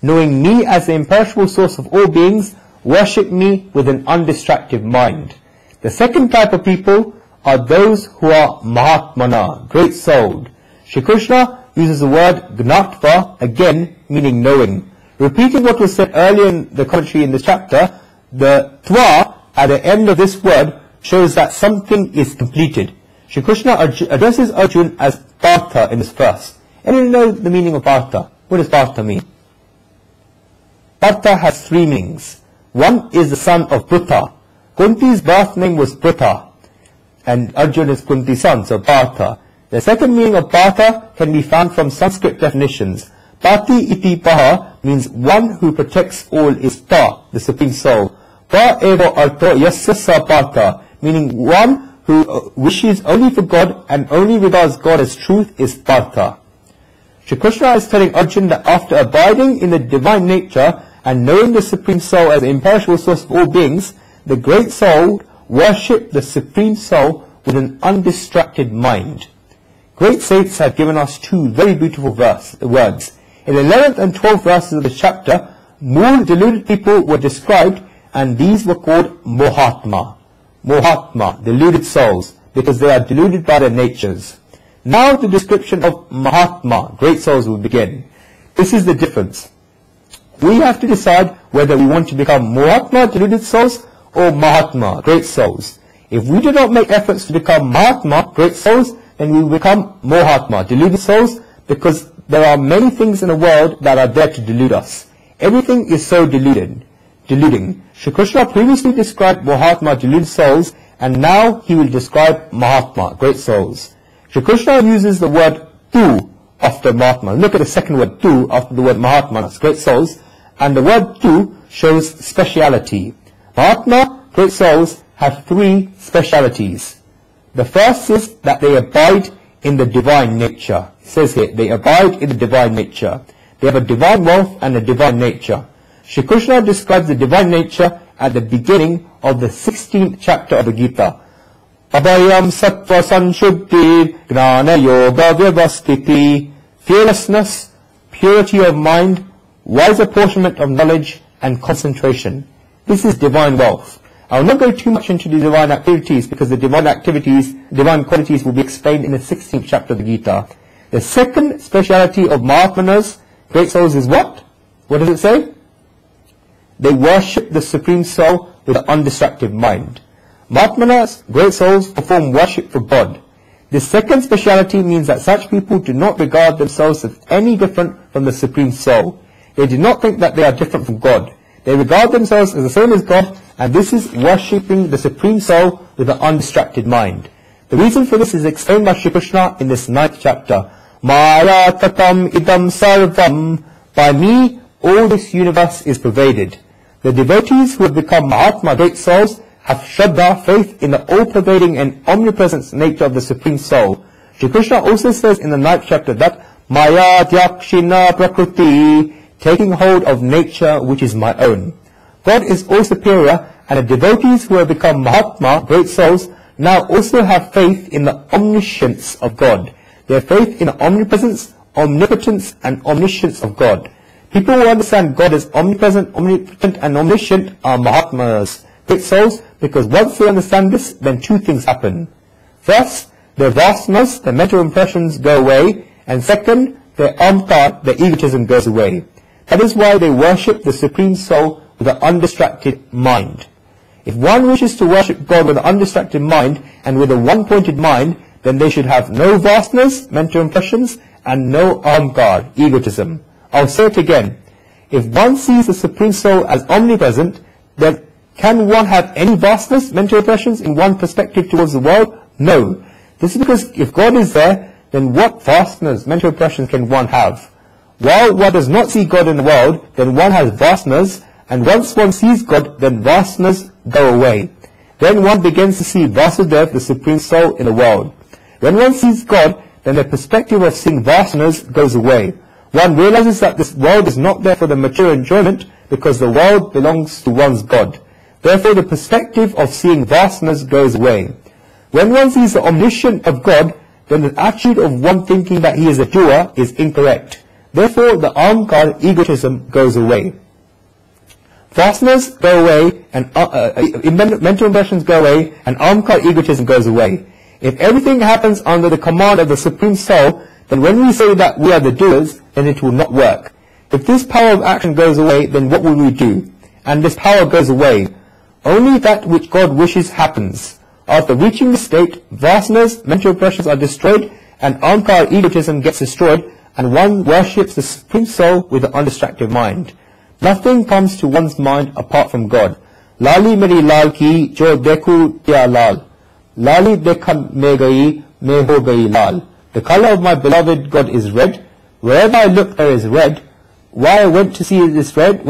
knowing me as the imperishable source of all beings, worship me with an undistracted mind. The second type of people are those who are Mahatmana, great-souled. Shri Krishna uses the word Gnatva, again meaning knowing. Repeating what was said earlier in the commentary in this chapter, the Tva at the end of this word shows that something is completed. Shri Krishna addresses Arjuna as Pārtha in this verse. Anyone know the meaning of Pārtha? What does Pārtha mean? Pārtha has three meanings. One is the son of Prutha. Kunti's birth name was Prutha, and Arjuna is Kunti's son, so Pārtha. The second meaning of Pārtha can be found from Sanskrit definitions. Pati iti paha means one who protects all is Pa, the Supreme Soul. Pa eva artho yasyasa Pārtha, meaning one who wishes only for God and only regards God as truth is Pārtha. Shri Krishna is telling Arjuna that after abiding in the divine nature and knowing the Supreme Soul as the imperishable source of all beings, the great soul worship the Supreme Soul with an undistracted mind. Great saints have given us two very beautiful words. In the 11th and 12th verses of the chapter, more deluded people were described, and these were called Mohatma. Mohatma, deluded souls, because they are deluded by their natures. Now the description of Mahatma, great souls, will begin. This is the difference. We have to decide whether we want to become Mahatma, deluded souls, or Mahatma, great souls. If we do not make efforts to become Mahatma, great souls, then we will become Mohatma, deluded souls, because there are many things in the world that are there to delude us. Everything is so deluding. Shri Krishna previously described Mahatma, deluded souls, and now he will describe Mahatma, great souls. Shri Krishna uses the word tu after Mahatma. Look at the second word tu after the word Mahatma, that's great souls, and the word tu shows speciality. Mahatma, great souls, have three specialities. The first is that they abide in the divine nature. It says here, they abide in the divine nature. They have a divine wealth and a divine nature. Shri Krishna describes the divine nature at the beginning of the 16th chapter of the Gita. Abhayam sattva sanshuddhi gnana yoga vyavastiti. Fearlessness, purity of mind, wise apportionment of knowledge, and concentration. This is divine wealth. I will not go too much into the divine activities because the divine qualities will be explained in the 16th chapter of the Gita. The second speciality of Mahatmanas, great souls, is what? What does it say? They worship the Supreme Soul with an undistracted mind. Mahatmanas, great souls, perform worship for God. This second speciality means that such people do not regard themselves as any different from the Supreme Soul. They do not think that they are different from God. They regard themselves as the same as God, and this is worshipping the Supreme Soul with an undistracted mind. The reason for this is explained by Shri Krishna in this 9th chapter. Maya tatam idam sarvam. By me, all this universe is pervaded. The devotees who have become Mahatma, great souls, have Shraddha, faith in the all-pervading and omnipresent nature of the Supreme Soul. Shri Krishna also says in the 9th chapter that Maya dyakshina prakriti, taking hold of nature which is my own. God is all superior, and the devotees who have become Mahatma, great souls, now also have faith in the omniscience of God. They have faith in the omnipresence, omnipotence, and omniscience of God. People who understand God as omnipresent, omnipotent, and omniscient are Mahatmas, great souls, because once they understand this, then two things happen. First, their vasanas, their mental impressions, go away, and second, their ahamkar, their egotism, goes away. That is why they worship the Supreme Soul with an undistracted mind. If one wishes to worship God with an undistracted mind and with a one-pointed mind, then they should have no vasanas, mental impressions, and no ahamkar, egotism. I'll say it again. If one sees the Supreme Soul as omnipresent, then can one have any vasanas, mental impressions in one perspective towards the world? No. This is because if God is there, then what vasanas, mental impressions can one have? While one does not see God in the world, then one has vasanas, and once one sees God, then vasanas go away. Then one begins to see Vasudev, the Supreme Soul, in the world. When one sees God, then the perspective of seeing vasanas goes away. One realizes that this world is not there for the material enjoyment, because the world belongs to one's God. Therefore the perspective of seeing vasanas goes away. When one sees the omniscience of God, then the attitude of one thinking that he is a doer is incorrect. Therefore, the ahamkar, egotism, goes away. Vasanas go away, and mental impressions go away, and ahamkar, egotism, goes away. If everything happens under the command of the Supreme Soul, then when we say that we are the doers, then it will not work. If this power of action goes away, then what will we do? And this power goes away. Only that which God wishes happens. After reaching this state, vasanas, mental impressions are destroyed, and ahamkar, egotism, gets destroyed, and one worships the Supreme Soul with an undistracted mind. Nothing comes to one's mind apart from God. Lali meri lal ki jo dekhu kya lal. Lali dekhan me gayi, me ho gayi lal. The color of my beloved God is red. Wherever I look, there is red. When I went to see this red,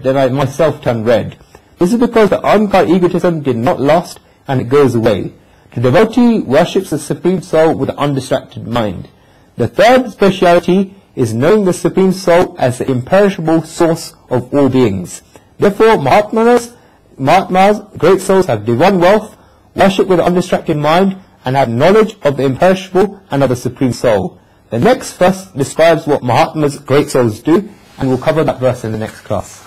then I myself turned red. This is because the ahamkar, egotism, did not last, and it goes away. The devotee worships the Supreme Soul with an undistracted mind. The third speciality is knowing the Supreme Soul as the imperishable source of all beings. Therefore, Mahatmas, great souls, have divine wealth, worship with an undistracted mind, and have knowledge of the imperishable and of the Supreme Soul. The next verse describes what Mahatmas, great souls, do, and we'll cover that verse in the next class.